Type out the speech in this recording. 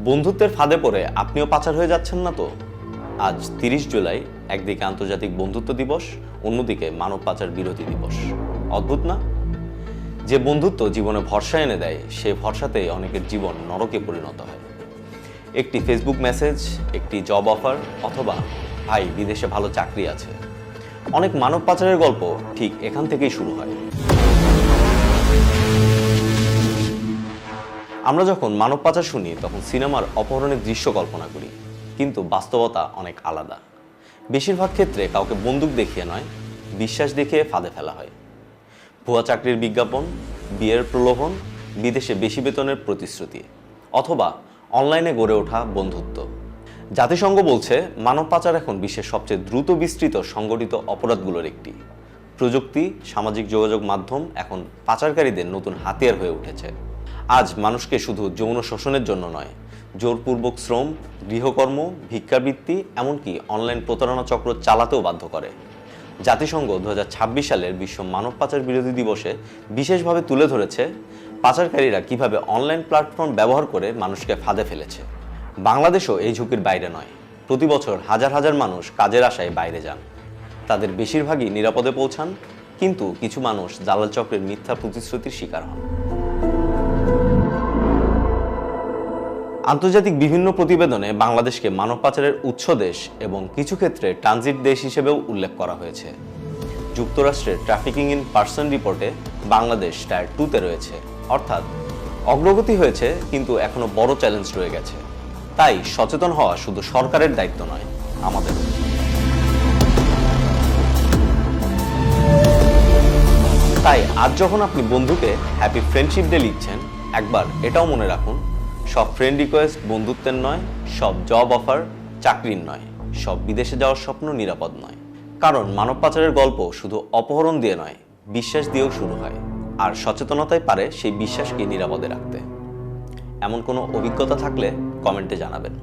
বন্ধুত্বের ফাঁদে পড়ে আপনিও পাচার হয়ে যাচ্ছেন না তো? আজ 30 জুলাই, একদিকে আন্তর্জাতিক বন্ধুত্ব দিবস, অন্যদিকে মানব পাচার বিরোধী দিবস। অদ্ভুত না? যে বন্ধুত্ব জীবনে ভরসা এনে দেয়, সেই ভরসাতেই অনেকের জীবন নরকে পরিণত হয়। একটি ফেসবুক মেসেজ, একটি জব অফার, অথবা ভাই বিদেশে ভালো চাকরি আছে। অনেক মানব পাচারের গল্প ঠিক এখান থেকেই শুরু হয়। আমরা যখন মানব পাচার শুনি তখন সিনেমার অপহরণের দৃশ্য কল্পনা করি, কিন্তু বাস্তবতা অনেক আলাদা। বেশিরভাগ ক্ষেত্রে কাউকে বন্দুক দেখিয়ে নয়, বিশ্বাস দেখিয়ে ফাঁদে ফেলা হয়। ভুয়া চাকরির বিজ্ঞাপন, বিয়ের প্রলোভন, বিদেশে বেশি বেতনের প্রতিশ্রুতি, অথবা অনলাইনে গড়ে ওঠা বন্ধুত্ব। জাতিসংঘ বলছে মানব পাচার এখন বিশ্বের সবচেয়ে দ্রুত বিস্তৃত সংগঠিত অপরাধগুলোর একটি। প্রযুক্তি, সামাজিক যোগাযোগ মাধ্যম এখন পাচারকারীদের নতুন হাতিয়ার হয়ে উঠেছে। আজ মানুষকে শুধু যৌন শোষণের জন্য নয়, জোরপূর্বক শ্রম, গৃহকর্ম, ভিক্ষাবৃত্তি, এমনকি অনলাইন প্রতারণা চক্র চালাতেও বাধ্য করে। জাতিসংঘ 2026 সালের বিশ্ব মানব পাচার বিরোধী দিবসে বিশেষভাবে তুলে ধরেছে পাচারকারীরা কিভাবে অনলাইন প্ল্যাটফর্ম ব্যবহার করে মানুষকে ফাঁদে ফেলেছে। বাংলাদেশও এই ঝুঁকির বাইরে নয়। প্রতি বছর হাজার হাজার মানুষ কাজের আশায় বাইরে যান। তাদের বেশিরভাগই নিরাপদে পৌঁছান, কিন্তু কিছু মানুষ দালাল চক্রের মিথ্যা প্রতিশ্রুতির শিকার হন। আন্তর্জাতিক বিভিন্ন প্রতিবেদনে বাংলাদেশকে মানব পাচারের উৎস দেশ এবং কিছু ক্ষেত্রে ট্রানজিট দেশ হিসেবেও উল্লেখ করা হয়েছে। যুক্তরাষ্ট্রের ট্রাফিকিং ইন পারসন রিপোর্টে বাংলাদেশ টায়ার 2-তে রয়েছে, অর্থাৎ অগ্রগতি হয়েছে, কিন্তু এখনো বড় চ্যালেঞ্জ রয়ে গেছে। তাই সচেতন হওয়া শুধু সরকারের দায়িত্ব নয়, আমাদের। তাই আজ যখন আপনি বন্ধুকে হ্যাপি ফ্রেন্ডশিপ ডে লিখছেন, একবার এটাও মনে রাখুন, সব ফ্রেন্ড রিকোয়েস্ট বন্ধুত্বের নয়, সব জব অফার চাকরির নয়, সব বিদেশে যাওয়ার স্বপ্ন নিরাপদ নয়। কারণ মানব পাচারের গল্প শুধু অপহরণ দিয়ে নয়, বিশ্বাস দিয়েও শুরু হয়। আর সচেতনতাই পারে সেই বিশ্বাসকে নিরাপদে রাখতে। এমন কোনো অভিজ্ঞতা থাকলে কমেন্টে জানাবেন।